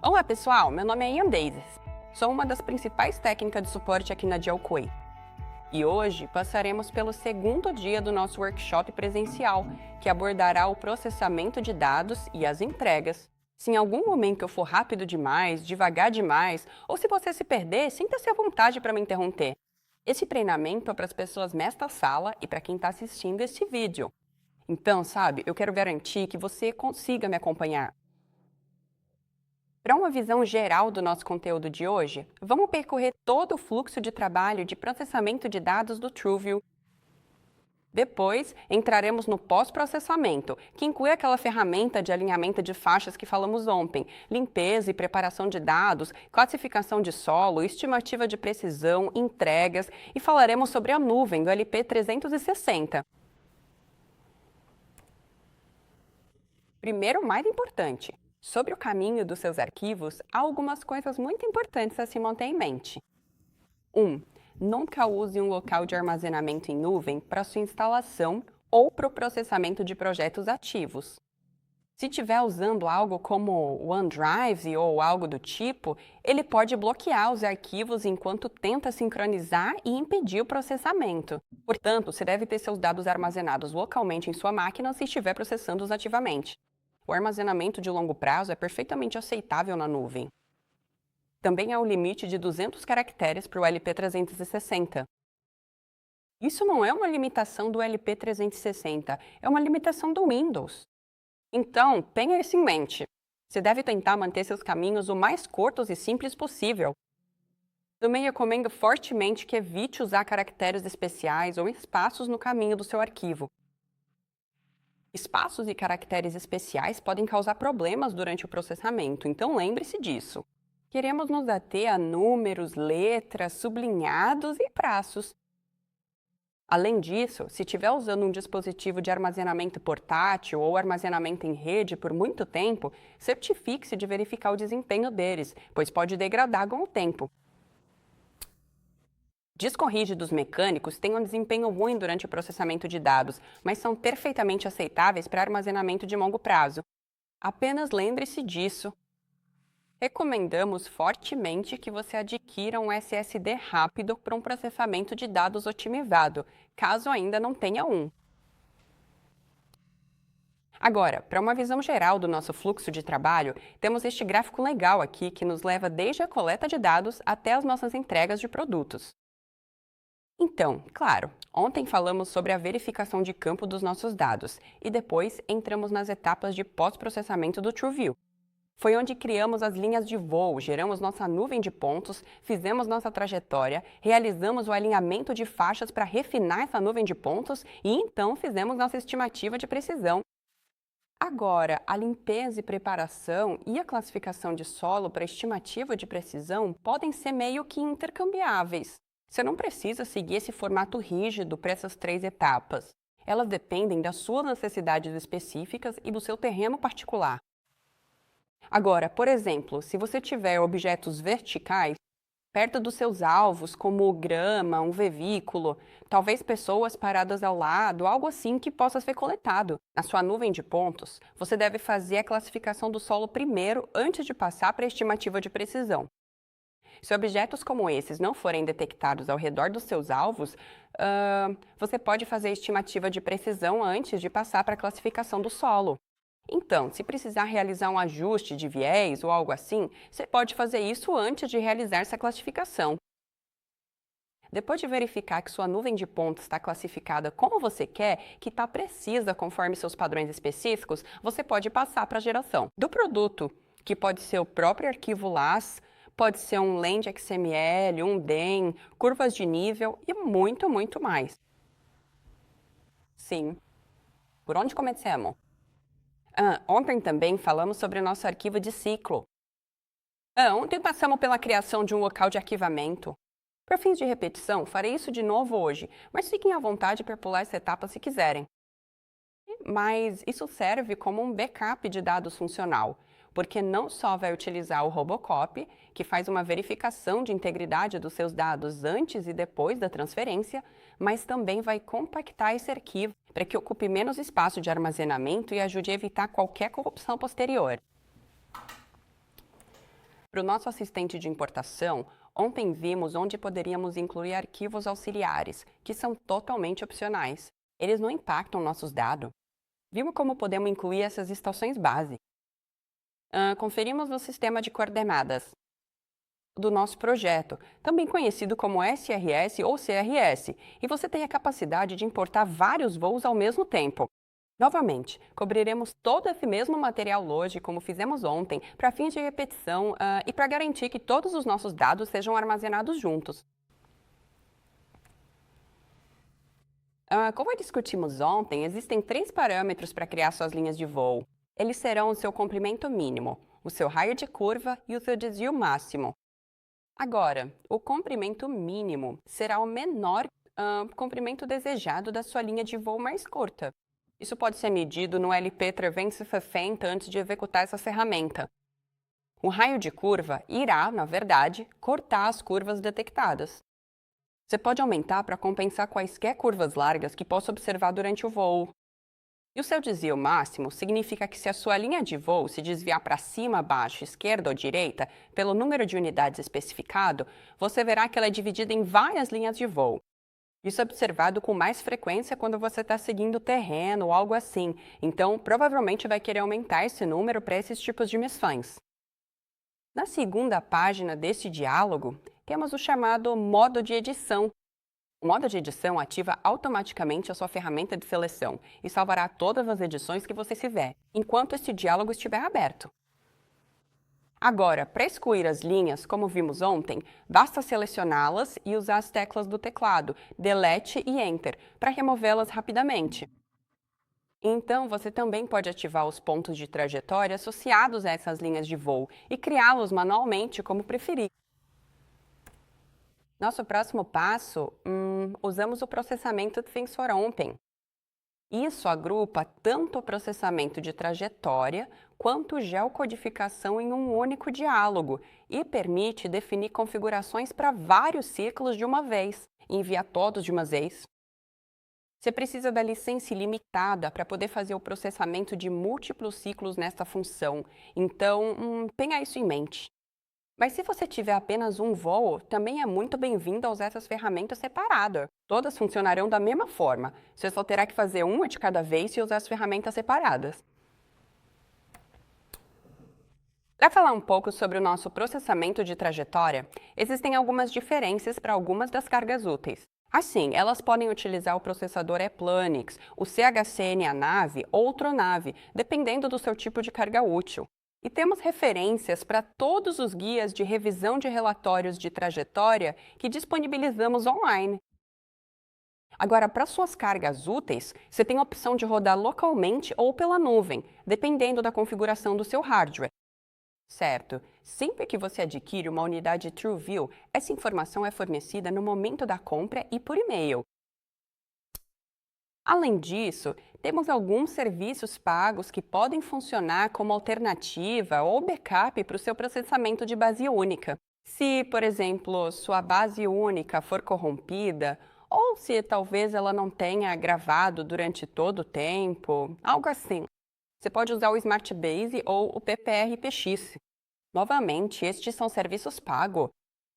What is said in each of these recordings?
Olá pessoal, meu nome é Ian Davis. Sou uma das principais técnicas de suporte aqui na Gelquay. E hoje passaremos pelo segundo dia do nosso workshop presencial, que abordará o processamento de dados e as entregas. Se em algum momento eu for rápido demais, devagar demais, ou se você se perder, sinta-se à vontade para me interromper. Esse treinamento é para as pessoas nesta sala e para quem está assistindo esse vídeo. Então, eu quero garantir que você consiga me acompanhar. Para uma visão geral do nosso conteúdo de hoje, vamos percorrer todo o fluxo de trabalho de processamento de dados do TrueView. Depois, entraremos no pós-processamento, que inclui aquela ferramenta de alinhamento de faixas que falamos ontem, limpeza e preparação de dados, classificação de solo, estimativa de precisão, entregas, e falaremos sobre a nuvem do LP360. Primeiro, o mais importante. Sobre o caminho dos seus arquivos, há algumas coisas muito importantes a se manter em mente. 1. Nunca use um local de armazenamento em nuvem para sua instalação ou para o processamento de projetos ativos. Se estiver usando algo como o OneDrive ou algo do tipo, ele pode bloquear os arquivos enquanto tenta sincronizar e impedir o processamento. Portanto, você deve ter seus dados armazenados localmente em sua máquina se estiver processando-os ativamente. O armazenamento de longo prazo é perfeitamente aceitável na nuvem. Também há o limite de 200 caracteres para o LP360. Isso não é uma limitação do LP360, é uma limitação do Windows. Então, tenha isso em mente. Você deve tentar manter seus caminhos o mais curtos e simples possível. Também recomendo fortemente que evite usar caracteres especiais ou espaços no caminho do seu arquivo. Espaços e caracteres especiais podem causar problemas durante o processamento, então lembre-se disso. Queremos nos ater a números, letras, sublinhados e traços. Além disso, se estiver usando um dispositivo de armazenamento portátil ou armazenamento em rede por muito tempo, certifique-se de verificar o desempenho deles, pois pode degradar com o tempo. Discos rígidos mecânicos têm um desempenho ruim durante o processamento de dados, mas são perfeitamente aceitáveis para armazenamento de longo prazo. Apenas lembre-se disso. Recomendamos fortemente que você adquira um SSD rápido para um processamento de dados otimizado, caso ainda não tenha um. Agora, para uma visão geral do nosso fluxo de trabalho, temos este gráfico legal aqui que nos leva desde a coleta de dados até as nossas entregas de produtos. Então, claro, ontem falamos sobre a verificação de campo dos nossos dados e depois entramos nas etapas de pós-processamento do TrueView. Foi onde criamos as linhas de voo, geramos nossa nuvem de pontos, fizemos nossa trajetória, realizamos o alinhamento de faixas para refinar essa nuvem de pontos e então fizemos nossa estimativa de precisão. Agora, a limpeza e preparação e a classificação de solo para estimativa de precisão podem ser meio que intercambiáveis. Você não precisa seguir esse formato rígido para essas 3 etapas. Elas dependem das suas necessidades específicas e do seu terreno particular. Agora, por exemplo, se você tiver objetos verticais, perto dos seus alvos, como grama, um veículo, talvez pessoas paradas ao lado, algo assim que possa ser coletado. Na sua nuvem de pontos, você deve fazer a classificação do solo primeiro antes de passar para a estimativa de precisão. Se objetos como esses não forem detectados ao redor dos seus alvos, você pode fazer a estimativa de precisão antes de passar para a classificação do solo. Então, se precisar realizar um ajuste de viés ou algo assim, você pode fazer isso antes de realizar essa classificação. Depois de verificar que sua nuvem de pontos está classificada como você quer, que está precisa conforme seus padrões específicos, você pode passar para a geração do produto, que pode ser o próprio arquivo LAS, pode ser um Land XML, um DEM, curvas de nível e muito, muito mais. Sim. Por onde começamos? Ontem também falamos sobre o nosso arquivo de ciclo. Ontem passamos pela criação de um local de arquivamento. Por fins de repetição, farei isso de novo hoje, mas fiquem à vontade para pular essa etapa se quiserem. Mas isso serve como um backup de dados funcional, porque não só vai utilizar o Robocop, que faz uma verificação de integridade dos seus dados antes e depois da transferência, mas também vai compactar esse arquivo para que ocupe menos espaço de armazenamento e ajude a evitar qualquer corrupção posterior. Para o nosso assistente de importação, ontem vimos onde poderíamos incluir arquivos auxiliares, que são totalmente opcionais. Eles não impactam nossos dados. Vimos como podemos incluir essas estações base. Conferimos o sistema de coordenadas do nosso projeto, também conhecido como SRS ou CRS, e você tem a capacidade de importar vários voos ao mesmo tempo. Novamente, cobriremos todo esse mesmo material hoje, como fizemos ontem, para fins de repetição e para garantir que todos os nossos dados sejam armazenados juntos. Como discutimos ontem, existem 3 parâmetros para criar suas linhas de voo. Eles serão o seu comprimento mínimo, o seu raio de curva e o seu desvio máximo. Agora, o comprimento mínimo será o menor comprimento desejado da sua linha de voo mais curta. Isso pode ser medido no LP350 antes de executar essa ferramenta. O raio de curva irá, na verdade, cortar as curvas detectadas. Você pode aumentar para compensar quaisquer curvas largas que possa observar durante o voo. E o seu desvio máximo significa que se a sua linha de voo se desviar para cima, baixo, esquerda ou direita, pelo número de unidades especificado, você verá que ela é dividida em várias linhas de voo. Isso é observado com mais frequência quando você está seguindo o terreno ou algo assim, então provavelmente vai querer aumentar esse número para esses tipos de missões. Na segunda página deste diálogo, temos o chamado modo de edição. O modo de edição ativa automaticamente a sua ferramenta de seleção e salvará todas as edições que você fizer, enquanto este diálogo estiver aberto. Agora, para excluir as linhas, como vimos ontem, basta selecioná-las e usar as teclas do teclado, Delete e Enter, para removê-las rapidamente. Então, você também pode ativar os pontos de trajetória associados a essas linhas de voo e criá-los manualmente como preferir. Nosso próximo passo, usamos o processamento Things for Open. Isso agrupa tanto o processamento de trajetória quanto geocodificação em um único diálogo e permite definir configurações para vários ciclos de uma vez e enviar todos de uma vez. Você precisa da licença ilimitada para poder fazer o processamento de múltiplos ciclos nesta função, então tenha isso em mente. Mas se você tiver apenas um voo, também é muito bem-vindo a usar essas ferramentas separadas. Todas funcionarão da mesma forma. Você só terá que fazer uma de cada vez e usar as ferramentas separadas. Para falar um pouco sobre o nosso processamento de trajetória, existem algumas diferenças para algumas das cargas úteis. Assim, elas podem utilizar o processador ePlanix, o CHCN nave ou outra nave, dependendo do seu tipo de carga útil. E temos referências para todos os guias de revisão de relatórios de trajetória que disponibilizamos online. Agora, para suas cargas úteis, você tem a opção de rodar localmente ou pela nuvem, dependendo da configuração do seu hardware. Certo, sempre que você adquire uma unidade TrueView, essa informação é fornecida no momento da compra e por e-mail. Além disso, temos alguns serviços pagos que podem funcionar como alternativa ou backup para o seu processamento de base única. Se, por exemplo, sua base única for corrompida, ou se talvez ela não tenha gravado durante todo o tempo, algo assim. Você pode usar o SmartBase ou o PPR-PX. Novamente, estes são serviços pagos.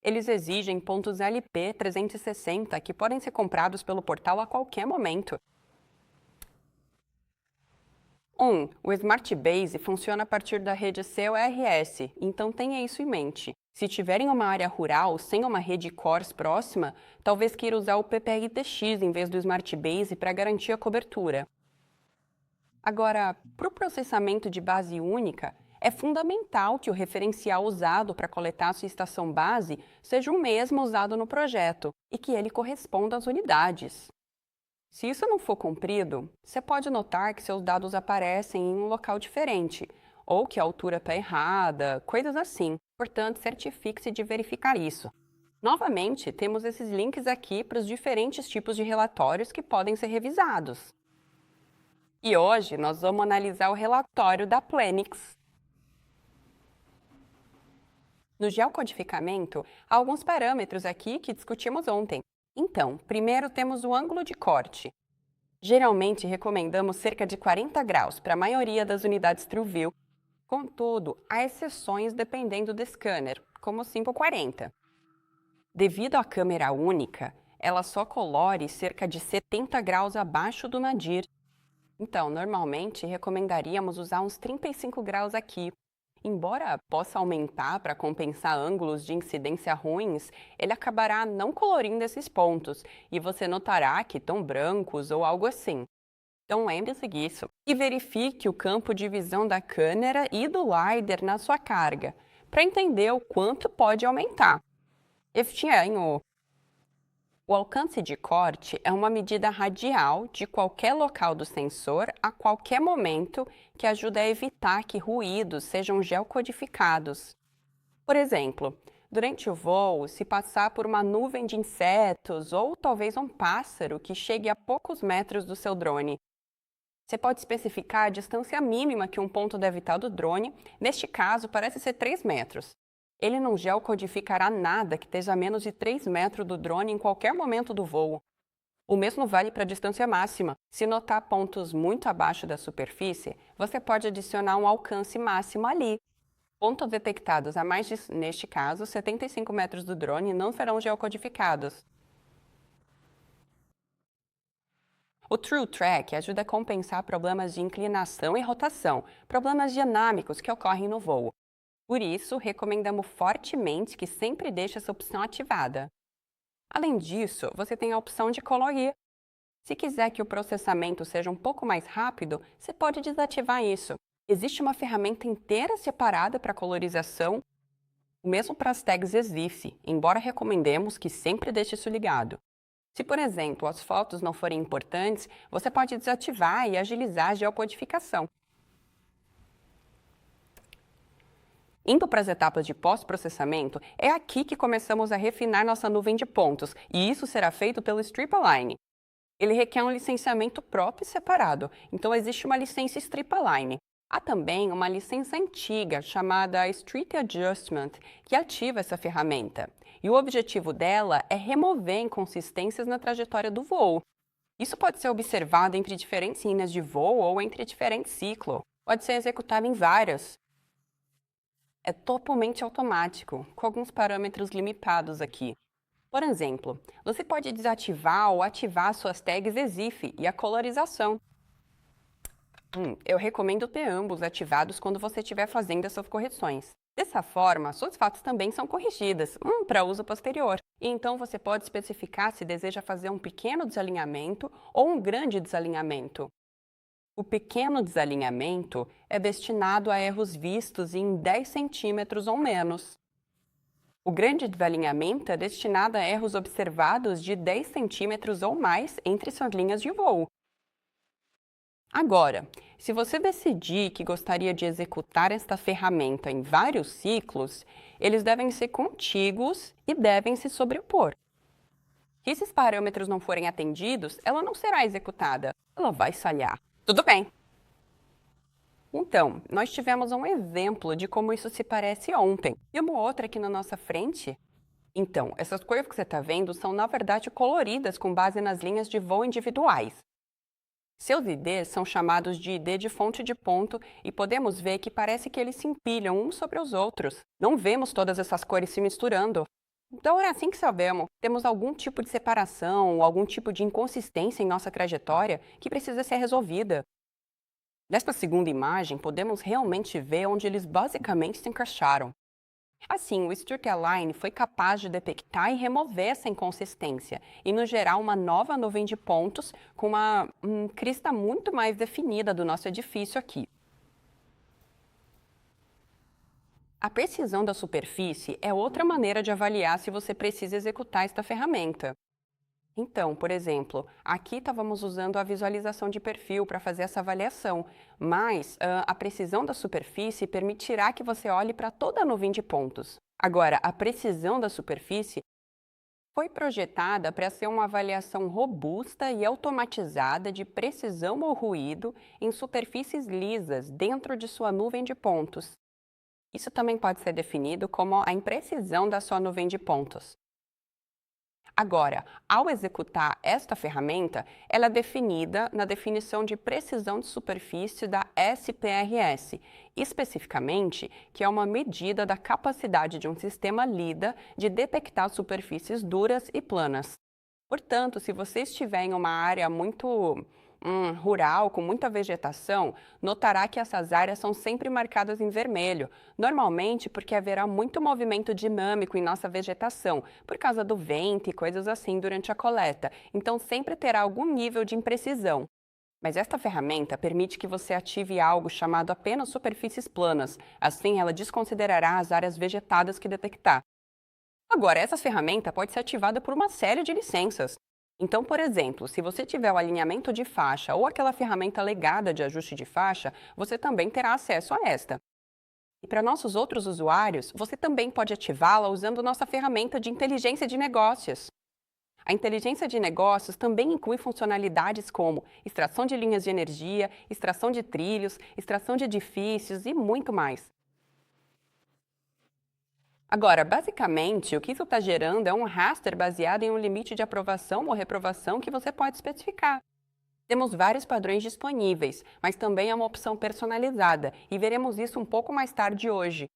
Eles exigem pontos LP360 que podem ser comprados pelo portal a qualquer momento. O SmartBase funciona a partir da rede CORS, então tenha isso em mente. Se tiver em uma área rural sem uma rede CORS próxima, talvez queira usar o PPR-TX em vez do SmartBase para garantir a cobertura. Agora, para o processamento de base única, é fundamental que o referencial usado para coletar a sua estação base seja o mesmo usado no projeto e que ele corresponda às unidades. Se isso não for cumprido, você pode notar que seus dados aparecem em um local diferente, ou que a altura está errada, coisas assim. Portanto, certifique-se de verificar isso. Novamente, temos esses links aqui para os diferentes tipos de relatórios que podem ser revisados. E hoje nós vamos analisar o relatório da Planix. No geocodificamento, há alguns parâmetros aqui que discutimos ontem. Então, primeiro temos o ângulo de corte. Geralmente recomendamos cerca de 40 graus para a maioria das unidades TrueView, Contudo, há exceções dependendo do scanner, como o 540. Devido à câmera única, ela só colore cerca de 70 graus abaixo do nadir. Então, normalmente, recomendaríamos usar uns 35 graus aqui. Embora possa aumentar para compensar ângulos de incidência ruins, ele acabará não colorindo esses pontos, e você notará que estão brancos ou algo assim. Então lembre-se disso. E verifique o campo de visão da câmera e do LiDAR na sua carga, para entender o quanto pode aumentar. Este ano, o alcance de corte é uma medida radial de qualquer local do sensor a qualquer momento que ajuda a evitar que ruídos sejam geocodificados. Por exemplo, durante o voo, se passar por uma nuvem de insetos ou talvez um pássaro que chegue a poucos metros do seu drone, você pode especificar a distância mínima que um ponto deve estar do drone, neste caso parece ser 3 metros. Ele não geocodificará nada que esteja a menos de 3 metros do drone em qualquer momento do voo. O mesmo vale para a distância máxima. Se notar pontos muito abaixo da superfície, você pode adicionar um alcance máximo ali. Pontos detectados a mais de, neste caso, 75 metros do drone não serão geocodificados. O True Track ajuda a compensar problemas de inclinação e rotação, problemas dinâmicos que ocorrem no voo. Por isso, recomendamos fortemente que sempre deixe essa opção ativada. Além disso, você tem a opção de colorir. Se quiser que o processamento seja um pouco mais rápido, você pode desativar isso. Existe uma ferramenta inteira separada para colorização, o mesmo para as tags EXIF, embora recomendemos que sempre deixe isso ligado. Se, por exemplo, as fotos não forem importantes, você pode desativar e agilizar a geocodificação. Indo para as etapas de pós-processamento, é aqui que começamos a refinar nossa nuvem de pontos, e isso será feito pelo Strip Align. Ele requer um licenciamento próprio e separado, então existe uma licença Strip Align. Há também uma licença antiga chamada Street Adjustment, que ativa essa ferramenta. E o objetivo dela é remover inconsistências na trajetória do voo. Isso pode ser observado entre diferentes linhas de voo ou entre diferentes ciclos. Pode ser executado em várias. É totalmente automático, com alguns parâmetros limitados aqui. Por exemplo, você pode desativar ou ativar suas tags EXIF e a colorização. Eu recomendo ter ambos ativados quando você estiver fazendo essas correções. Dessa forma, suas fotos também são corrigidas, para uso posterior. E então você pode especificar se deseja fazer um pequeno desalinhamento ou um grande desalinhamento. O pequeno desalinhamento é destinado a erros vistos em 10 centímetros ou menos. O grande desalinhamento é destinado a erros observados de 10 centímetros ou mais entre suas linhas de voo. Agora, se você decidir que gostaria de executar esta ferramenta em vários ciclos, eles devem ser contíguos e devem se sobrepor. Se esses parâmetros não forem atendidos, ela não será executada, ela vai falhar. Tudo bem. Então, nós tivemos um exemplo de como isso se parece ontem. E uma outra aqui na nossa frente. Então, essas curvas que você está vendo são, na verdade, coloridas com base nas linhas de voo individuais. Seus IDs são chamados de ID de fonte de ponto e podemos ver que parece que eles se empilham uns sobre os outros. Não vemos todas essas cores se misturando. Então é assim que sabemos. Temos algum tipo de separação ou algum tipo de inconsistência em nossa trajetória que precisa ser resolvida. Nesta segunda imagem, podemos realmente ver onde eles basicamente se encaixaram. Assim, o Strip Align foi capaz de detectar e remover essa inconsistência e nos gerar uma nova nuvem de pontos com uma crista muito mais definida do nosso edifício aqui. A precisão da superfície é outra maneira de avaliar se você precisa executar esta ferramenta. Então, por exemplo, aqui estávamos usando a visualização de perfil para fazer essa avaliação, mas a precisão da superfície permitirá que você olhe para toda a nuvem de pontos. Agora, a precisão da superfície foi projetada para ser uma avaliação robusta e automatizada de precisão ou ruído em superfícies lisas dentro de sua nuvem de pontos. Isso também pode ser definido como a imprecisão da sua nuvem de pontos. Agora, ao executar esta ferramenta, ela é definida na definição de precisão de superfície da SPRS, especificamente, que é uma medida da capacidade de um sistema LIDA de detectar superfícies duras e planas. Portanto, se você estiver em uma área muito rural, com muita vegetação, notará que essas áreas são sempre marcadas em vermelho, normalmente porque haverá muito movimento dinâmico em nossa vegetação, por causa do vento e coisas assim durante a coleta, então sempre terá algum nível de imprecisão. Mas esta ferramenta permite que você ative algo chamado apenas superfícies planas, assim ela desconsiderará as áreas vegetadas que detectar. Agora, essa ferramenta pode ser ativada por uma série de licenças. Então, por exemplo, se você tiver o alinhamento de faixa ou aquela ferramenta legada de ajuste de faixa, você também terá acesso a esta. E para nossos outros usuários, você também pode ativá-la usando nossa ferramenta de inteligência de negócios. A inteligência de negócios também inclui funcionalidades como extração de linhas de energia, extração de trilhos, extração de edifícios e muito mais. Agora, basicamente, o que isso está gerando é um raster baseado em um limite de aprovação ou reprovação que você pode especificar. Temos vários padrões disponíveis, mas também é uma opção personalizada, e veremos isso um pouco mais tarde hoje.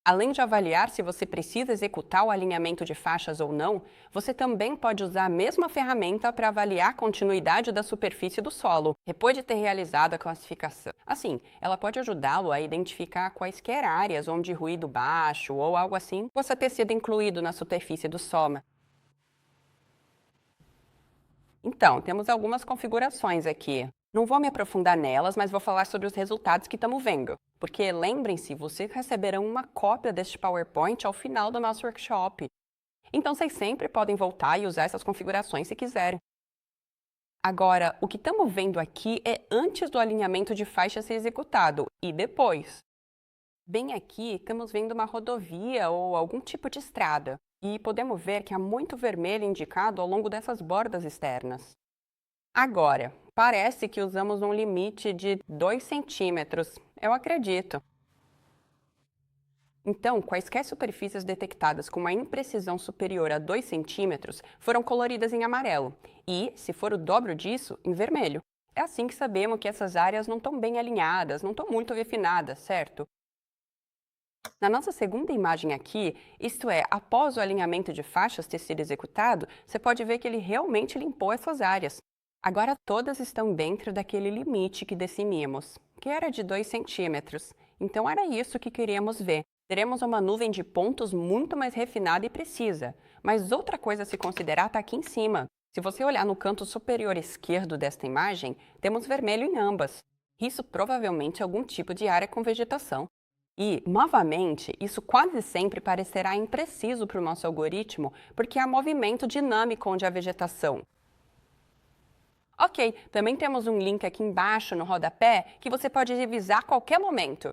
Além de avaliar se você precisa executar o alinhamento de faixas ou não, você também pode usar a mesma ferramenta para avaliar a continuidade da superfície do solo, depois de ter realizado a classificação. Assim, ela pode ajudá-lo a identificar quaisquer áreas onde ruído baixo ou algo assim possa ter sido incluído na superfície do solo. Então, temos algumas configurações aqui. Não vou me aprofundar nelas, mas vou falar sobre os resultados que estamos vendo. Porque lembrem-se, vocês receberão uma cópia deste PowerPoint ao final do nosso workshop. Então, vocês sempre podem voltar e usar essas configurações se quiserem. Agora, o que estamos vendo aqui é antes do alinhamento de faixa ser executado e depois. Bem aqui, estamos vendo uma rodovia ou algum tipo de estrada. E podemos ver que há muito vermelho indicado ao longo dessas bordas externas. Agora, parece que usamos um limite de 2 centímetros, eu acredito. Então, quaisquer superfícies detectadas com uma imprecisão superior a 2 centímetros foram coloridas em amarelo e, se for o dobro disso, em vermelho. É assim que sabemos que essas áreas não estão bem alinhadas, não estão muito refinadas, certo? Na nossa segunda imagem aqui, isto é, após o alinhamento de faixas ter sido executado, você pode ver que ele realmente limpou essas áreas. Agora todas estão dentro daquele limite que definimos, que era de 2 centímetros. Então era isso que queríamos ver. Teremos uma nuvem de pontos muito mais refinada e precisa. Mas outra coisa a se considerar está aqui em cima. Se você olhar no canto superior esquerdo desta imagem, temos vermelho em ambas. Isso provavelmente é algum tipo de área com vegetação. E, novamente, isso quase sempre parecerá impreciso para o nosso algoritmo, porque há movimento dinâmico onde há vegetação. Ok, também temos um link aqui embaixo no rodapé que você pode revisar a qualquer momento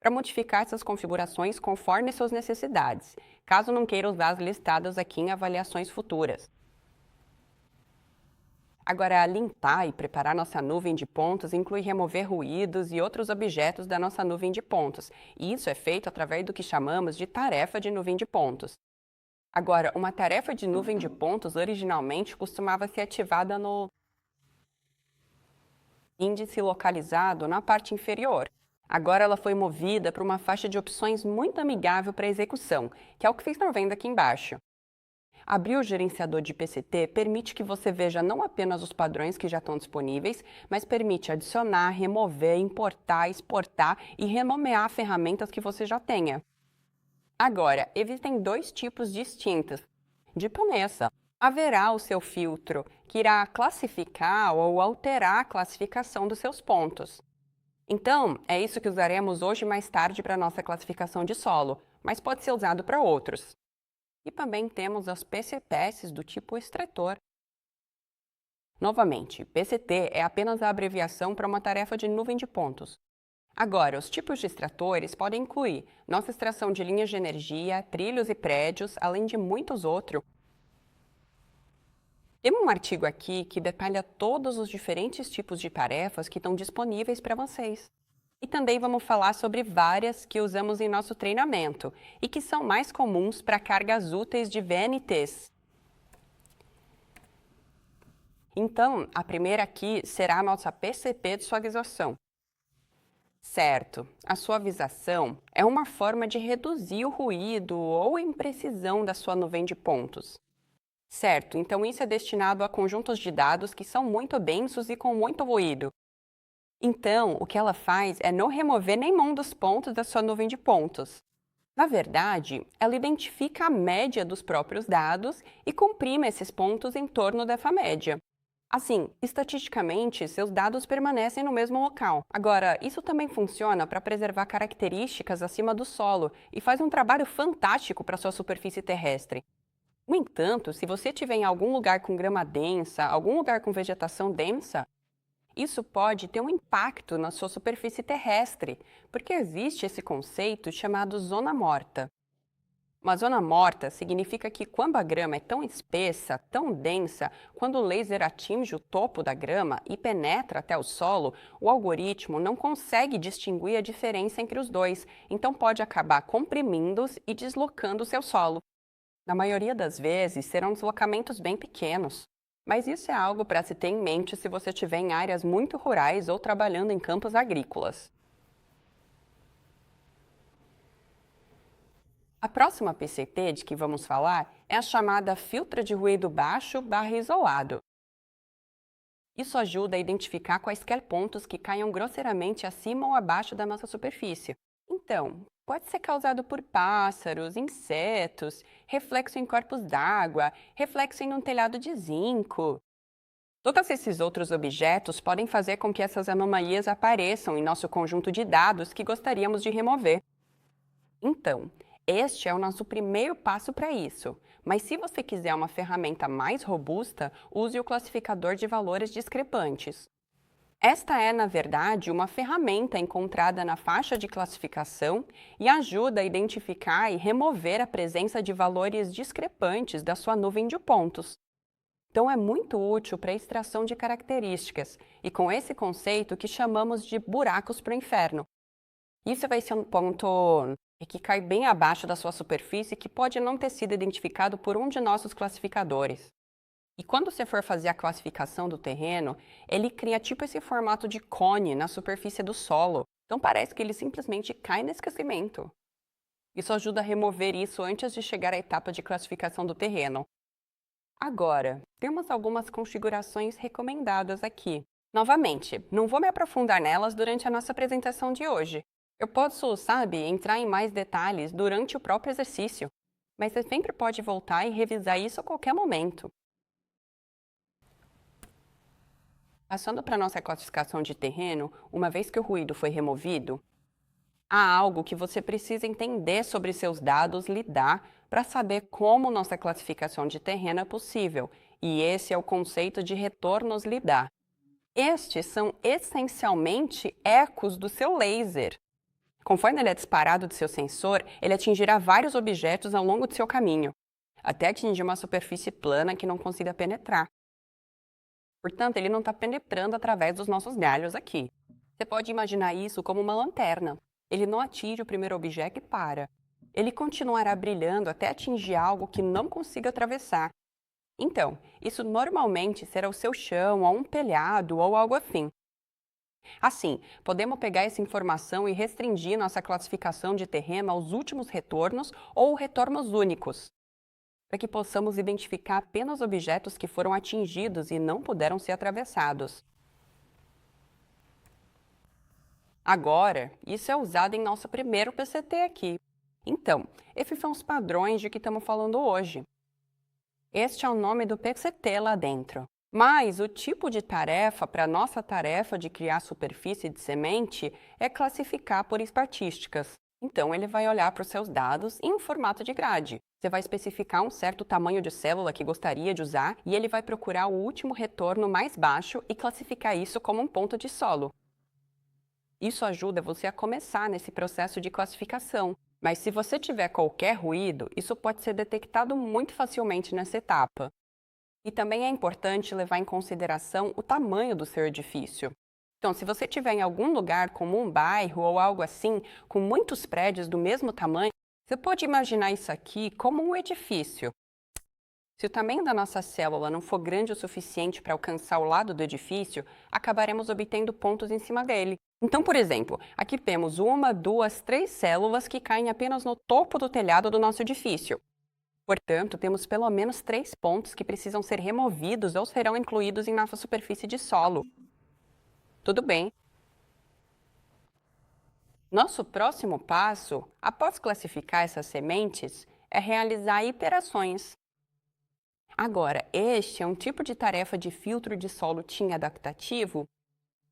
para modificar essas configurações conforme suas necessidades, caso não queira usar as listadas aqui em avaliações futuras. Agora, limpar e preparar nossa nuvem de pontos inclui remover ruídos e outros objetos da nossa nuvem de pontos, e isso é feito através do que chamamos de tarefa de nuvem de pontos. Agora, uma tarefa de nuvem de pontos originalmente costumava ser ativada no índice localizado na parte inferior. Agora ela foi movida para uma faixa de opções muito amigável para execução, que é o que vocês estão vendo aqui embaixo. Abrir o gerenciador de PCT permite que você veja não apenas os padrões que já estão disponíveis, mas permite adicionar, remover, importar, exportar e renomear ferramentas que você já tenha. Agora, existem 2 tipos distintos de promessa. Haverá o seu filtro, que irá classificar ou alterar a classificação dos seus pontos. Então, é isso que usaremos hoje mais tarde para a nossa classificação de solo, mas pode ser usado para outros. E também temos as PCPs do tipo extrator. Novamente, PCT é apenas a abreviação para uma tarefa de nuvem de pontos. Agora, os tipos de extratores podem incluir nossa extração de linhas de energia, trilhos e prédios, além de muitos outros. Tem um artigo aqui que detalha todos os diferentes tipos de tarefas que estão disponíveis para vocês. E também vamos falar sobre várias que usamos em nosso treinamento e que são mais comuns para cargas úteis de VNTs. Então, a primeira aqui será a nossa PCP de suavização. Certo, a suavização é uma forma de reduzir o ruído ou a imprecisão da sua nuvem de pontos. Certo, então isso é destinado a conjuntos de dados que são muito densos e com muito ruído. Então, o que ela faz é não remover nenhum dos pontos da sua nuvem de pontos. Na verdade, ela identifica a média dos próprios dados e comprime esses pontos em torno dessa média. Assim, estatisticamente, seus dados permanecem no mesmo local. Agora, isso também funciona para preservar características acima do solo e faz um trabalho fantástico para sua superfície terrestre. No entanto, se você estiver em algum lugar com grama densa, algum lugar com vegetação densa, isso pode ter um impacto na sua superfície terrestre, porque existe esse conceito chamado zona morta. Uma zona morta significa que quando a grama é tão espessa, tão densa, quando o laser atinge o topo da grama e penetra até o solo, o algoritmo não consegue distinguir a diferença entre os dois, então pode acabar comprimindo-os e deslocando o seu solo. Na maioria das vezes, serão deslocamentos bem pequenos, mas isso é algo para se ter em mente se você estiver em áreas muito rurais ou trabalhando em campos agrícolas. A próxima PCT de que vamos falar é a chamada filtro de ruído baixo/isolado. Isso ajuda a identificar quaisquer pontos que caiam grosseiramente acima ou abaixo da nossa superfície. Então, pode ser causado por pássaros, insetos, reflexo em corpos d'água, reflexo em um telhado de zinco. Todos esses outros objetos podem fazer com que essas anomalias apareçam em nosso conjunto de dados que gostaríamos de remover. Então, este é o nosso primeiro passo para isso, mas se você quiser uma ferramenta mais robusta, use o classificador de valores discrepantes. Esta é, na verdade, uma ferramenta encontrada na faixa de classificação e ajuda a identificar e remover a presença de valores discrepantes da sua nuvem de pontos. Então, é muito útil para a extração de características e com esse conceito que chamamos de buracos para o inferno. Isso vai ser um ponto que cai bem abaixo da sua superfície que pode não ter sido identificado por um de nossos classificadores. E quando você for fazer a classificação do terreno, ele cria tipo esse formato de cone na superfície do solo. Então parece que ele simplesmente cai no esquecimento. Isso ajuda a remover isso antes de chegar à etapa de classificação do terreno. Agora, temos algumas configurações recomendadas aqui. Novamente, não vou me aprofundar nelas durante a nossa apresentação de hoje. Eu posso, entrar em mais detalhes durante o próprio exercício, mas você sempre pode voltar e revisar isso a qualquer momento. Passando para a nossa classificação de terreno, uma vez que o ruído foi removido, há algo que você precisa entender sobre seus dados, lidar, para saber como nossa classificação de terreno é possível, e esse é o conceito de retornos lidar. Estes são essencialmente ecos do seu laser. Conforme ele é disparado do seu sensor, ele atingirá vários objetos ao longo do seu caminho, até atingir uma superfície plana que não consiga penetrar. Portanto, ele não está penetrando através dos nossos galhos aqui. Você pode imaginar isso como uma lanterna. Ele não atinge o primeiro objeto e para. Ele continuará brilhando até atingir algo que não consiga atravessar. Então, isso normalmente será o seu chão, ou um telhado, ou algo assim. Assim, podemos pegar essa informação e restringir nossa classificação de terreno aos últimos retornos ou retornos únicos, para que possamos identificar apenas objetos que foram atingidos e não puderam ser atravessados. Agora, isso é usado em nosso primeiro PCT aqui. Então, esses são os padrões de que estamos falando hoje. Este é o nome do PCT lá dentro. Mas o tipo de tarefa para a nossa tarefa de criar superfície de semente é classificar por estatísticas. Então, ele vai olhar para os seus dados em um formato de grade. Você vai especificar um certo tamanho de célula que gostaria de usar e ele vai procurar o último retorno mais baixo e classificar isso como um ponto de solo. Isso ajuda você a começar nesse processo de classificação. Mas se você tiver qualquer ruído, isso pode ser detectado muito facilmente nessa etapa. E também é importante levar em consideração o tamanho do seu edifício. Então, se você estiver em algum lugar, como um bairro ou algo assim, com muitos prédios do mesmo tamanho, você pode imaginar isso aqui como um edifício. Se o tamanho da nossa célula não for grande o suficiente para alcançar o lado do edifício, acabaremos obtendo pontos em cima dele. Então, por exemplo, aqui temos uma, duas, três células que caem apenas no topo do telhado do nosso edifício. Portanto, temos pelo menos 3 pontos que precisam ser removidos ou serão incluídos em nossa superfície de solo. Tudo bem. Nosso próximo passo, após classificar essas sementes, é realizar iterações. Agora, este é um tipo de tarefa de filtro de solo TIM adaptativo.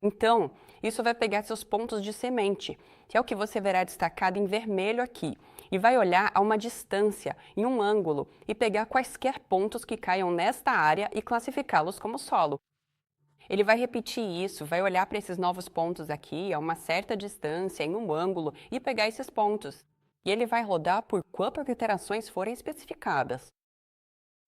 Então, isso vai pegar seus pontos de semente, que é o que você verá destacado em vermelho aqui, e vai olhar a uma distância, em um ângulo, e pegar quaisquer pontos que caiam nesta área e classificá-los como solo. Ele vai repetir isso, vai olhar para esses novos pontos aqui, a uma certa distância, em um ângulo, e pegar esses pontos. E ele vai rodar por quantas iterações forem especificadas.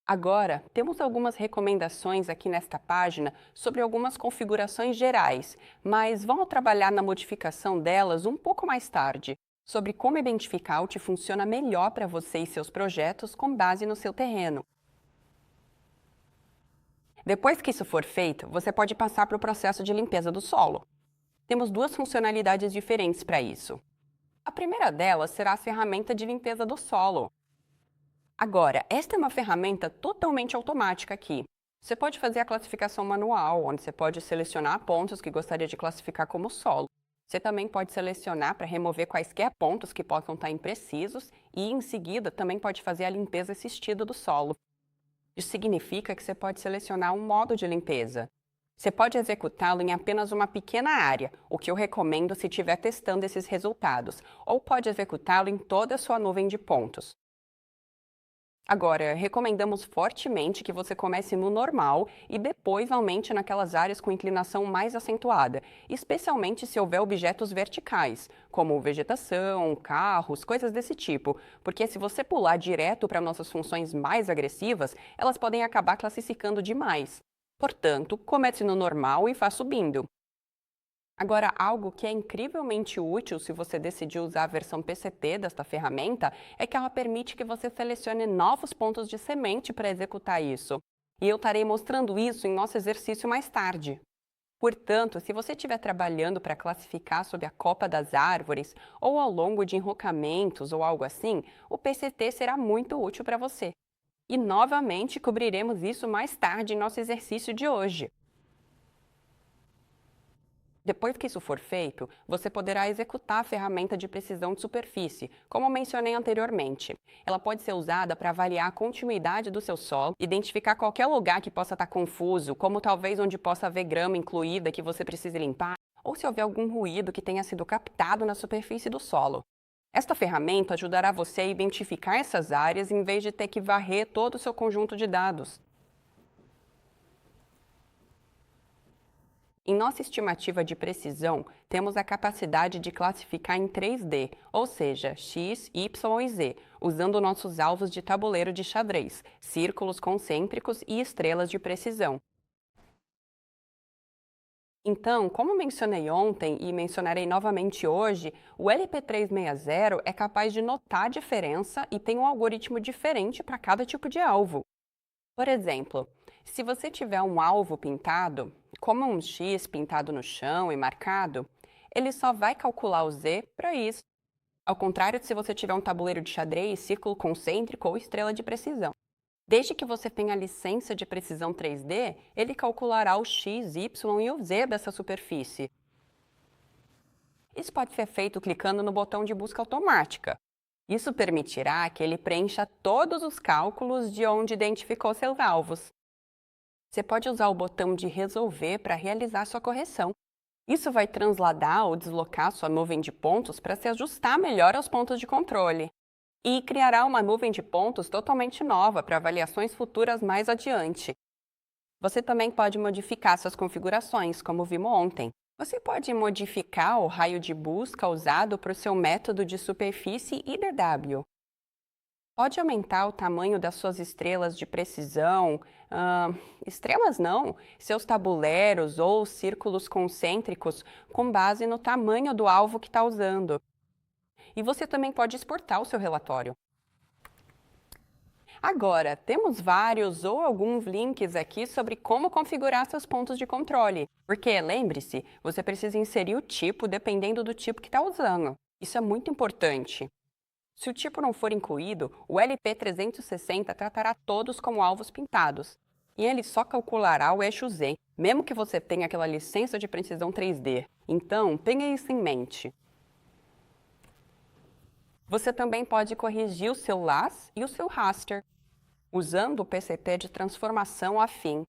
Agora, temos algumas recomendações aqui nesta página sobre algumas configurações gerais, mas vamos trabalhar na modificação delas um pouco mais tarde, sobre como identificar o que funciona melhor para você e seus projetos com base no seu terreno. Depois que isso for feito, você pode passar para o processo de limpeza do solo. Temos 2 funcionalidades diferentes para isso. A primeira delas será a ferramenta de limpeza do solo. Agora, esta é uma ferramenta totalmente automática aqui. Você pode fazer a classificação manual, onde você pode selecionar pontos que gostaria de classificar como solo. Você também pode selecionar para remover quaisquer pontos que possam estar imprecisos e, em seguida, também pode fazer a limpeza assistida do solo. Isso significa que você pode selecionar um modo de limpeza. Você pode executá-lo em apenas uma pequena área, o que eu recomendo se estiver testando esses resultados, ou pode executá-lo em toda a sua nuvem de pontos. Agora, recomendamos fortemente que você comece no normal e depois aumente naquelas áreas com inclinação mais acentuada, especialmente se houver objetos verticais, como vegetação, carros, coisas desse tipo, porque se você pular direto para nossas funções mais agressivas, elas podem acabar classificando demais. Portanto, comece no normal e vá subindo. Agora, algo que é incrivelmente útil se você decidir usar a versão PCT desta ferramenta é que ela permite que você selecione novos pontos de semente para executar isso. E eu estarei mostrando isso em nosso exercício mais tarde. Portanto, se você estiver trabalhando para classificar sob a copa das árvores ou ao longo de enrocamentos ou algo assim, o PCT será muito útil para você. E novamente cobriremos isso mais tarde em nosso exercício de hoje. Depois que isso for feito, você poderá executar a ferramenta de precisão de superfície, como mencionei anteriormente. Ela pode ser usada para avaliar a continuidade do seu solo, identificar qualquer lugar que possa estar confuso, como talvez onde possa haver grama incluída que você precise limpar, ou se houver algum ruído que tenha sido captado na superfície do solo. Esta ferramenta ajudará você a identificar essas áreas em vez de ter que varrer todo o seu conjunto de dados. Em nossa estimativa de precisão, temos a capacidade de classificar em 3D, ou seja, X, Y e Z, usando nossos alvos de tabuleiro de xadrez, círculos concêntricos e estrelas de precisão. Então, como mencionei ontem e mencionarei novamente hoje, o LP360 é capaz de notar a diferença e tem um algoritmo diferente para cada tipo de alvo. Por exemplo, se você tiver um alvo pintado, como um X pintado no chão e marcado, ele só vai calcular o Z para isso, ao contrário de se você tiver um tabuleiro de xadrez, círculo concêntrico ou estrela de precisão. Desde que você tenha a licença de precisão 3D, ele calculará o X, Y e o Z dessa superfície. Isso pode ser feito clicando no botão de busca automática. Isso permitirá que ele preencha todos os cálculos de onde identificou seus alvos. Você pode usar o botão de resolver para realizar sua correção. Isso vai transladar ou deslocar sua nuvem de pontos para se ajustar melhor aos pontos de controle. E criará uma nuvem de pontos totalmente nova para avaliações futuras mais adiante. Você também pode modificar suas configurações, como vimos ontem. Você pode modificar o raio de busca usado para o seu método de superfície IDW. Pode aumentar o tamanho das suas estrelas de precisão, estrelas não, seus tabuleiros ou círculos concêntricos com base no tamanho do alvo que está usando. E você também pode exportar o seu relatório. Agora, temos vários ou alguns links aqui sobre como configurar seus pontos de controle, porque, lembre-se, você precisa inserir o tipo dependendo do tipo que está usando. Isso é muito importante. Se o tipo não for incluído, o LP360 tratará todos como alvos pintados, e ele só calculará o eixo Z, mesmo que você tenha aquela licença de precisão 3D. Então, tenha isso em mente. Você também pode corrigir o seu LAS e o seu raster, usando o PCT de transformação afim.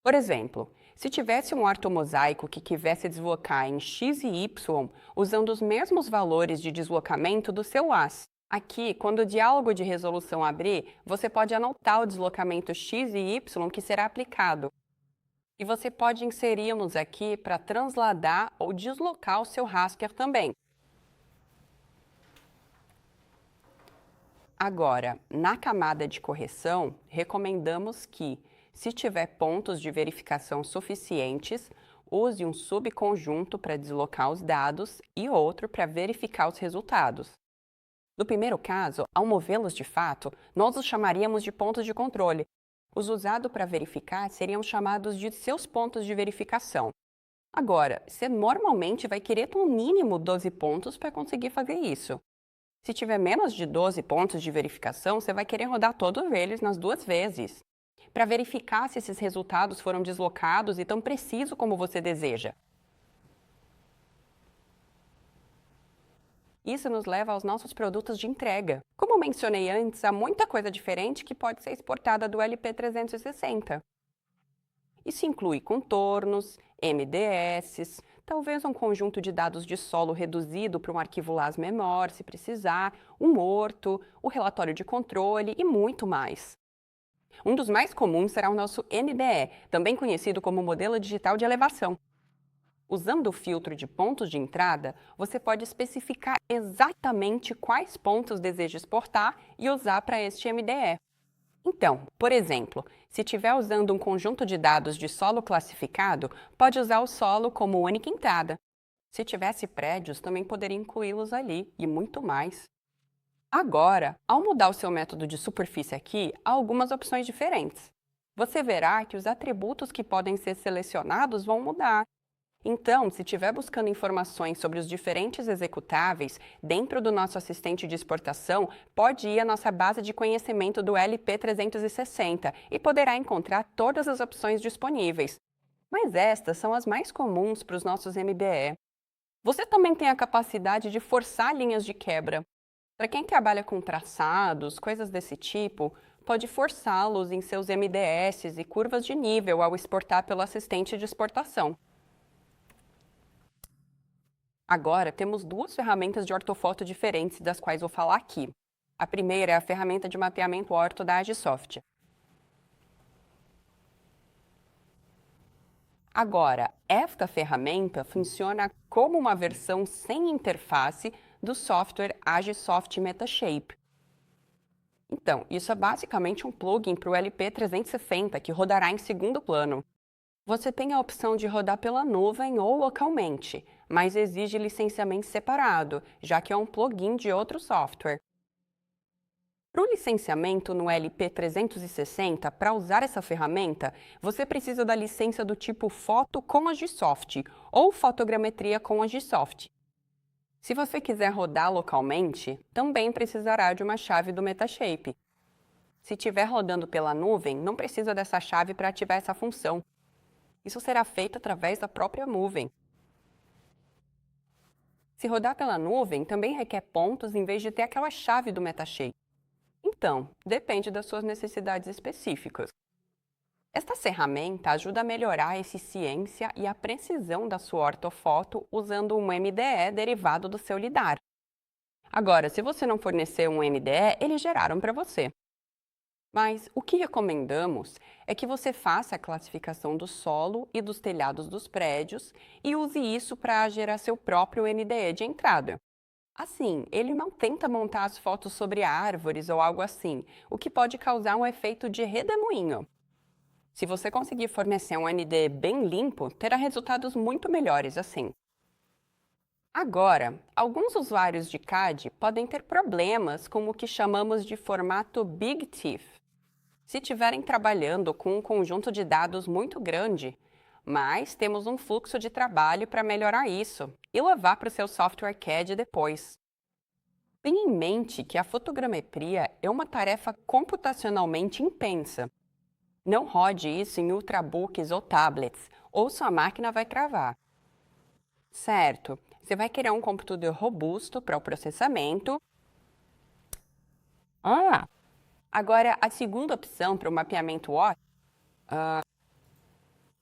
Por exemplo, se tivesse um ortomosaico que quisesse deslocar em x e y usando os mesmos valores de deslocamento do seu LAS. Aqui, quando o diálogo de resolução abrir, você pode anotar o deslocamento x e y que será aplicado. E você pode inseri-los aqui para transladar ou deslocar o seu raster também. Agora, na camada de correção, recomendamos que, se tiver pontos de verificação suficientes, use um subconjunto para deslocar os dados e outro para verificar os resultados. No primeiro caso, ao movê-los de fato, nós os chamaríamos de pontos de controle. Os usados para verificar seriam chamados de seus pontos de verificação. Agora, você normalmente vai querer no mínimo 12 pontos para conseguir fazer isso. Se tiver menos de 12 pontos de verificação, você vai querer rodar todos eles nas duas vezes, para verificar se esses resultados foram deslocados e tão preciso como você deseja. Isso nos leva aos nossos produtos de entrega. Como mencionei antes, há muita coisa diferente que pode ser exportada do LP360. Isso inclui contornos, MDS, talvez um conjunto de dados de solo reduzido para um arquivo LAS menor, se precisar, um orto, o relatório de controle e muito mais. Um dos mais comuns será o nosso MDE, também conhecido como modelo digital de elevação. Usando o filtro de pontos de entrada, você pode especificar exatamente quais pontos deseja exportar e usar para este MDE. Então, por exemplo, se estiver usando um conjunto de dados de solo classificado, pode usar o solo como única entrada. Se tivesse prédios, também poderia incluí-los ali, e muito mais. Agora, ao mudar o seu método de superfície aqui, há algumas opções diferentes. Você verá que os atributos que podem ser selecionados vão mudar. Então, se estiver buscando informações sobre os diferentes executáveis dentro do nosso assistente de exportação, pode ir à nossa base de conhecimento do LP360 e poderá encontrar todas as opções disponíveis. Mas estas são as mais comuns para os nossos MBE. Você também tem a capacidade de forçar linhas de quebra. Para quem trabalha com traçados, coisas desse tipo, pode forçá-los em seus MDS e curvas de nível ao exportar pelo assistente de exportação. Agora, temos duas ferramentas de ortofoto diferentes das quais vou falar aqui. A primeira é a ferramenta de mapeamento orto da Agisoft. Agora, esta ferramenta funciona como uma versão sem interface do software Agisoft Metashape. Então, isso é basicamente um plugin para o LP360 que rodará em segundo plano. Você tem a opção de rodar pela nuvem ou localmente, mas exige licenciamento separado, já que é um plugin de outro software. Para o licenciamento no LP360, para usar essa ferramenta, você precisa da licença do tipo Foto com Agisoft ou Fotogrametria com Agisoft. Se você quiser rodar localmente, também precisará de uma chave do Metashape. Se estiver rodando pela nuvem, não precisa dessa chave para ativar essa função. Isso será feito através da própria nuvem. Se rodar pela nuvem, também requer pontos em vez de ter aquela chave do Metashape. Então, depende das suas necessidades específicas. Esta ferramenta ajuda a melhorar a eficiência e a precisão da sua ortofoto usando um MDE derivado do seu LiDAR. Agora, se você não fornecer um MDE, eles geraram para você. Mas o que recomendamos é que você faça a classificação do solo e dos telhados dos prédios e use isso para gerar seu próprio NDE de entrada. Assim, ele não tenta montar as fotos sobre árvores ou algo assim, o que pode causar um efeito de redemoinho. Se você conseguir fornecer um NDE bem limpo, terá resultados muito melhores assim. Agora, alguns usuários de CAD podem ter problemas com o que chamamos de formato Big TIFF, se estiverem trabalhando com um conjunto de dados muito grande, mas temos um fluxo de trabalho para melhorar isso e levar para o seu software CAD depois. Tenha em mente que a fotogrametria é uma tarefa computacionalmente intensa. Não rode isso em ultrabooks ou tablets, ou sua máquina vai travar. Certo, você vai querer um computador robusto para o processamento. Agora, a segunda opção para o mapeamento óptico,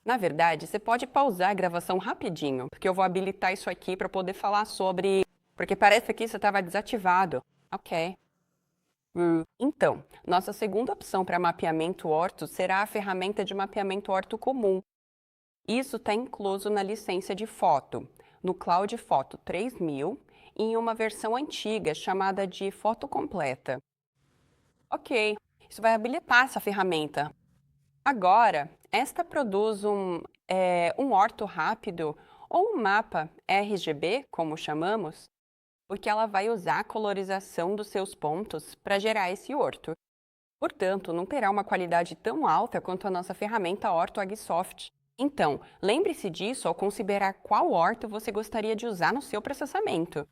na verdade, você pode pausar a gravação rapidinho, porque eu vou habilitar isso aqui para poder falar sobre... Porque parece que isso estava desativado. Ok. Então, nossa segunda opção para mapeamento orto será a ferramenta de mapeamento orto comum. Isso está incluso na licença de foto, no Cloud Foto 3000 e em uma versão antiga chamada de Foto Completa. Ok, isso vai habilitar essa ferramenta. Agora, esta produz um orto rápido ou um mapa RGB, como chamamos, porque ela vai usar a colorização dos seus pontos para gerar esse orto. Portanto, não terá uma qualidade tão alta quanto a nossa ferramenta Orto Agsoft. Então, lembre-se disso ao considerar qual orto você gostaria de usar no seu processamento.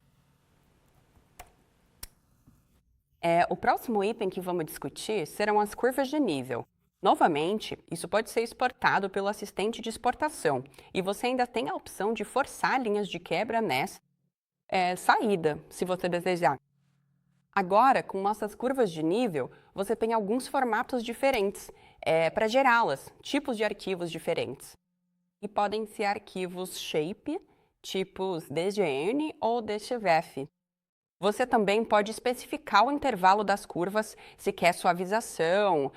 O próximo item que vamos discutir serão as curvas de nível. Novamente, isso pode ser exportado pelo assistente de exportação, e você ainda tem a opção de forçar linhas de quebra nessa saída, se você desejar. Agora, com nossas curvas de nível, você tem alguns formatos diferentes para gerá-las, tipos de arquivos diferentes. E podem ser arquivos shape, tipos DGN ou DXF. Você também pode especificar o intervalo das curvas se quer suavização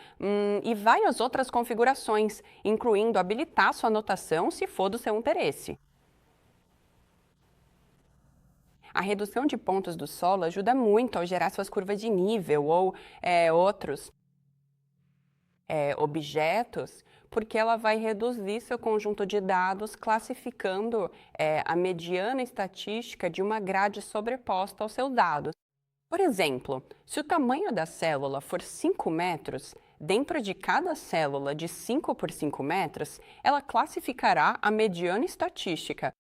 e várias outras configurações, incluindo habilitar sua anotação se for do seu interesse. A redução de pontos do solo ajuda muito ao gerar suas curvas de nível ou outros objetos, porque ela vai reduzir seu conjunto de dados classificando a mediana estatística de uma grade sobreposta aos seus dados. Por exemplo, se o tamanho da célula for 5 metros, dentro de cada célula de 5 por 5 metros, ela classificará a mediana estatística,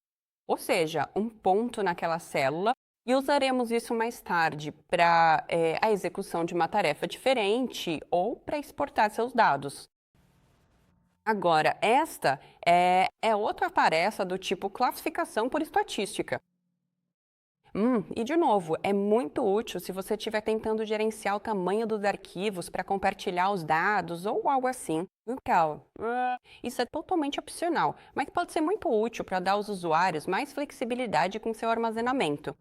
ou seja, um ponto naquela célula, e usaremos isso mais tarde para a execução de uma tarefa diferente ou para exportar seus dados. Agora, esta é outra tarefa do tipo classificação por estatística. E, de novo, é muito útil se você estiver tentando gerenciar o tamanho dos arquivos para compartilhar os dados ou algo assim. Então, isso é totalmente opcional, mas pode ser muito útil para dar aos usuários mais flexibilidade com seu armazenamento.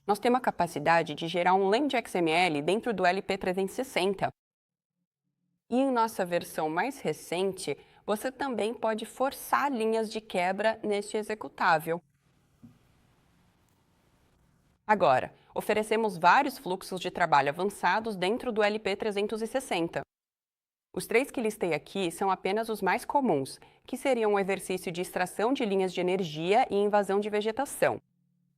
Nós temos a capacidade de gerar um lend XML dentro do LP360. E em nossa versão mais recente, você também pode forçar linhas de quebra neste executável. Agora, oferecemos vários fluxos de trabalho avançados dentro do LP360. Os 3 que listei aqui são apenas os mais comuns, que seriam o exercício de extração de linhas de energia e invasão de vegetação.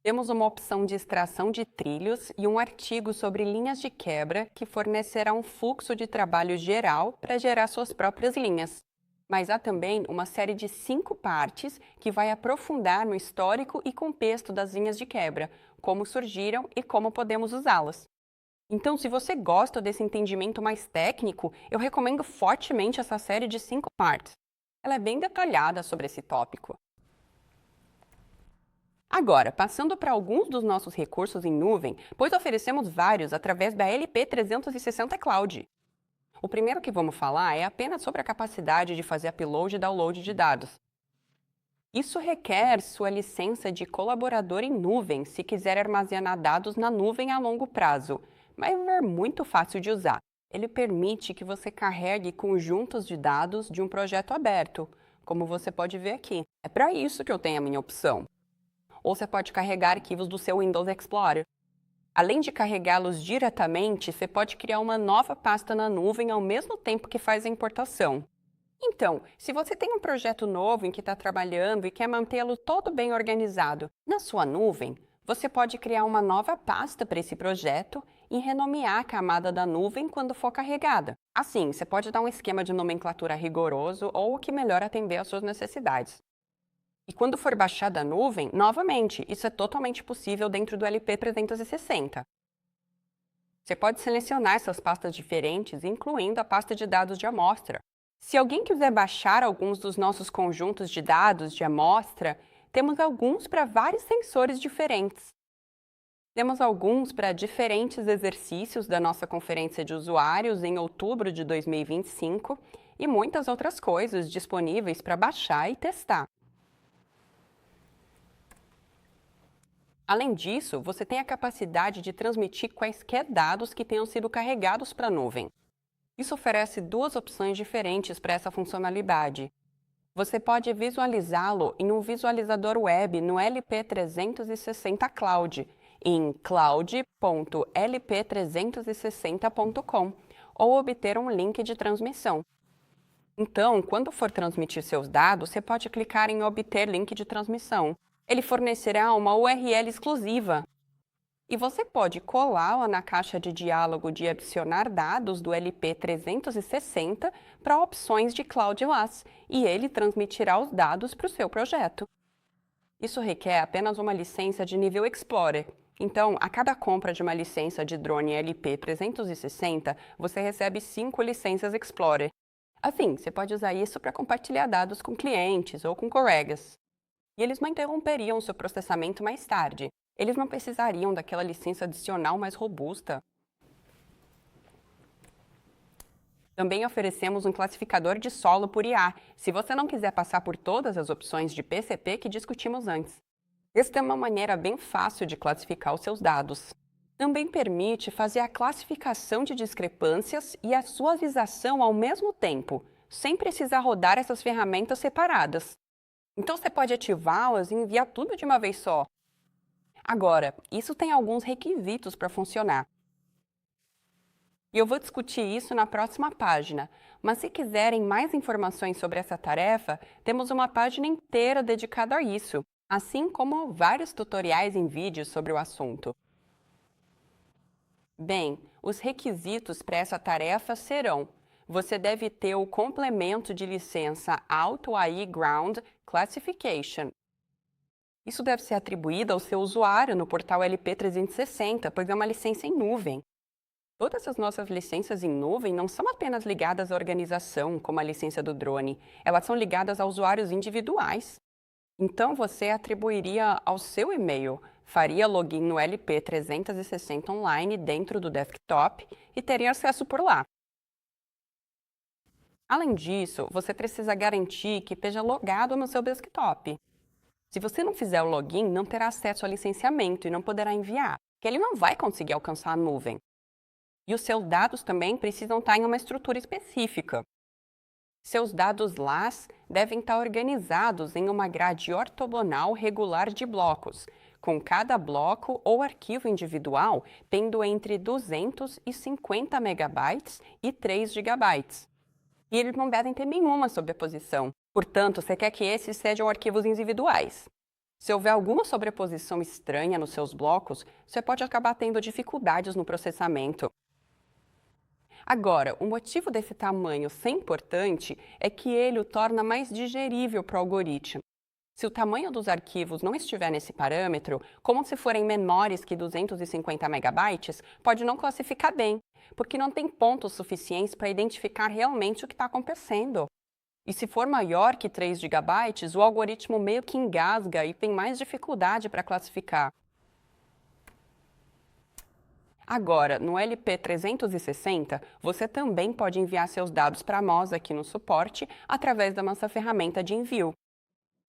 Temos uma opção de extração de trilhos e um artigo sobre linhas de quebra que fornecerá um fluxo de trabalho geral para gerar suas próprias linhas. Mas há também uma série de 5 partes que vai aprofundar no histórico e contexto das linhas de quebra, como surgiram e como podemos usá-las. Então, se você gosta desse entendimento mais técnico, eu recomendo fortemente essa série de 5 partes. Ela é bem detalhada sobre esse tópico. Agora, passando para alguns dos nossos recursos em nuvem, pois oferecemos vários através da LP360 Cloud. O primeiro que vamos falar é apenas sobre a capacidade de fazer upload e download de dados. Isso requer sua licença de colaborador em nuvem se quiser armazenar dados na nuvem a longo prazo, mas é muito fácil de usar. Ele permite que você carregue conjuntos de dados de um projeto aberto, como você pode ver aqui. É para isso que eu tenho a minha opção. Ou você pode carregar arquivos do seu Windows Explorer. Além de carregá-los diretamente, você pode criar uma nova pasta na nuvem ao mesmo tempo que faz a importação. Então, se você tem um projeto novo em que está trabalhando e quer mantê-lo todo bem organizado na sua nuvem, você pode criar uma nova pasta para esse projeto e renomear a camada da nuvem quando for carregada. Assim, você pode dar um esquema de nomenclatura rigoroso ou o que melhor atender às suas necessidades. E quando for baixar da nuvem, novamente, isso é totalmente possível dentro do LP360. Você pode selecionar essas pastas diferentes, incluindo a pasta de dados de amostra. Se alguém quiser baixar alguns dos nossos conjuntos de dados de amostra, temos alguns para vários sensores diferentes. Temos alguns para diferentes exercícios da nossa conferência de usuários em outubro de 2025 e muitas outras coisas disponíveis para baixar e testar. Além disso, você tem a capacidade de transmitir quaisquer dados que tenham sido carregados para a nuvem. Isso oferece duas opções diferentes para essa funcionalidade. Você pode visualizá-lo em um visualizador web no LP360 Cloud, em cloud.lp360.com, ou obter um link de transmissão. Então, quando for transmitir seus dados, você pode clicar em Obter link de transmissão. Ele fornecerá uma URL exclusiva. E você pode colá-la na caixa de diálogo de adicionar dados do LP360 para opções de Cloud WAS, e ele transmitirá os dados para o seu projeto. Isso requer apenas uma licença de nível Explorer. Então, a cada compra de uma licença de drone LP360, você recebe 5 licenças Explorer. Assim, você pode usar isso para compartilhar dados com clientes ou com colegas. E eles não interromperiam o seu processamento mais tarde. Eles não precisariam daquela licença adicional mais robusta. Também oferecemos um classificador de solo por IA, se você não quiser passar por todas as opções de PCP que discutimos antes. Esta é uma maneira bem fácil de classificar os seus dados. Também permite fazer a classificação de discrepâncias e a suavização ao mesmo tempo, sem precisar rodar essas ferramentas separadas. Então você pode ativá-las e enviar tudo de uma vez só. Agora, isso tem alguns requisitos para funcionar. E eu vou discutir isso na próxima página, mas se quiserem mais informações sobre essa tarefa, temos uma página inteira dedicada a isso, assim como vários tutoriais em vídeo sobre o assunto. Bem, os requisitos para essa tarefa serão: você deve ter o complemento de licença Auto AI Ground Classification. Isso deve ser atribuído ao seu usuário no portal LP360, pois é uma licença em nuvem. Todas as nossas licenças em nuvem não são apenas ligadas à organização, como a licença do drone, elas são ligadas a usuários individuais. Então, você atribuiria ao seu e-mail, faria login no LP360 online dentro do desktop e teria acesso por lá. Além disso, você precisa garantir que esteja logado no seu desktop. Se você não fizer o login, não terá acesso ao licenciamento e não poderá enviar, porque ele não vai conseguir alcançar a nuvem. E os seus dados também precisam estar em uma estrutura específica. Seus dados LAS devem estar organizados em uma grade ortogonal regular de blocos, com cada bloco ou arquivo individual tendo entre 250 MB e 3 GB. E eles não devem ter nenhuma sobreposição. Portanto, você quer que esses sejam arquivos individuais. Se houver alguma sobreposição estranha nos seus blocos, você pode acabar tendo dificuldades no processamento. Agora, o motivo desse tamanho ser importante é que ele o torna mais digerível para o algoritmo. Se o tamanho dos arquivos não estiver nesse parâmetro, como se forem menores que 250 MB, pode não classificar bem, porque não tem pontos suficientes para identificar realmente o que está acontecendo. E se for maior que 3 GB, o algoritmo meio que engasga e tem mais dificuldade para classificar. Agora, no LP360, você também pode enviar seus dados para nós aqui no suporte através da nossa ferramenta de envio.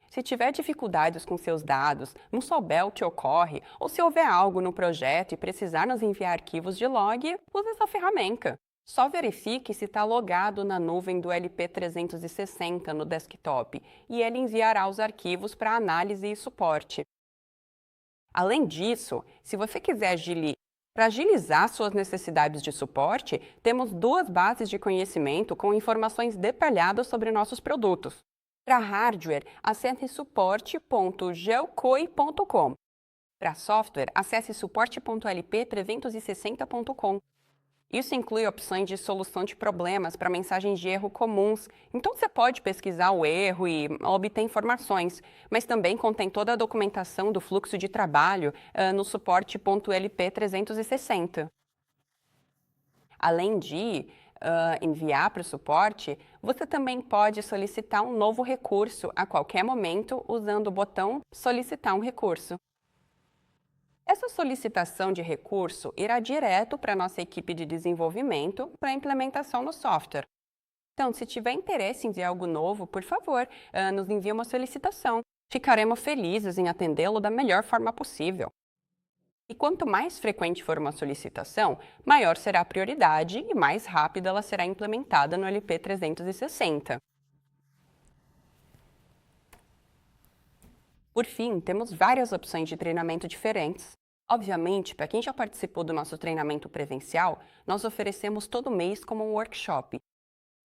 Se tiver dificuldades com seus dados, não souber o que ocorre, ou se houver algo no projeto e precisar nos enviar arquivos de log, use essa ferramenta. Só verifique se está logado na nuvem do LP360 no desktop e ele enviará os arquivos para análise e suporte. Além disso, se você quiser agilizar Para agilizar suas necessidades de suporte, temos duas bases de conhecimento com informações detalhadas sobre nossos produtos. Para hardware, acesse suporte.geocoi.com. Para software, acesse suporte.lp360.com. Isso inclui opções de solução de problemas para mensagens de erro comuns, então você pode pesquisar o erro e obter informações, mas também contém toda a documentação do fluxo de trabalho no suporte.lp360. Além de enviar para o suporte, você também pode solicitar um novo recurso a qualquer momento usando o botão Solicitar um recurso. Essa solicitação de recurso irá direto para a nossa equipe de desenvolvimento para a implementação no software. Então, se tiver interesse em ver algo novo, por favor, nos envie uma solicitação. Ficaremos felizes em atendê-lo da melhor forma possível. E quanto mais frequente for uma solicitação, maior será a prioridade e mais rápido ela será implementada no LP360. Por fim, temos várias opções de treinamento diferentes. Obviamente, para quem já participou do nosso treinamento presencial, nós oferecemos todo mês como um workshop.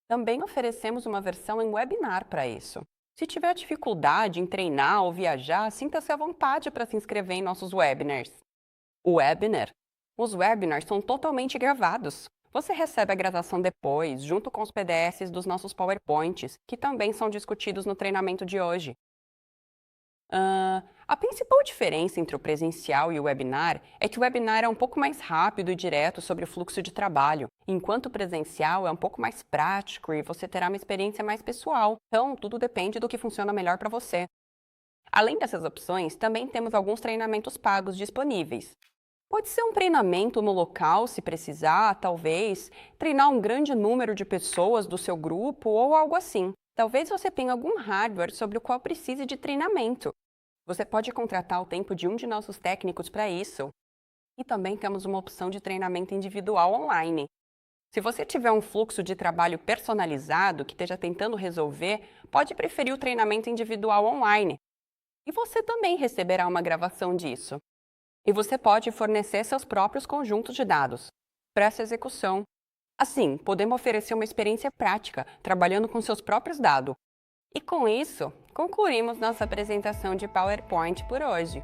Também oferecemos uma versão em webinar para isso. Se tiver dificuldade em treinar ou viajar, sinta-se à vontade para se inscrever em nossos webinars. Webinar. Os webinars são totalmente gravados. Você recebe a gravação depois, junto com os PDFs dos nossos PowerPoints, que também são discutidos no treinamento de hoje. A principal diferença entre o presencial e o webinar é que o webinar é um pouco mais rápido e direto sobre o fluxo de trabalho, enquanto o presencial é um pouco mais prático e você terá uma experiência mais pessoal. Então, tudo depende do que funciona melhor para você. Além dessas opções, também temos alguns treinamentos pagos disponíveis. Pode ser um treinamento no local, se precisar, talvez, treinar um grande número de pessoas do seu grupo ou algo assim. Talvez você tenha algum hardware sobre o qual precise de treinamento. Você pode contratar o tempo de um de nossos técnicos para isso. E também temos uma opção de treinamento individual online. Se você tiver um fluxo de trabalho personalizado que esteja tentando resolver, pode preferir o treinamento individual online. E você também receberá uma gravação disso. E você pode fornecer seus próprios conjuntos de dados para essa execução. Assim, podemos oferecer uma experiência prática, trabalhando com seus próprios dados. E com isso, concluímos nossa apresentação de PowerPoint por hoje.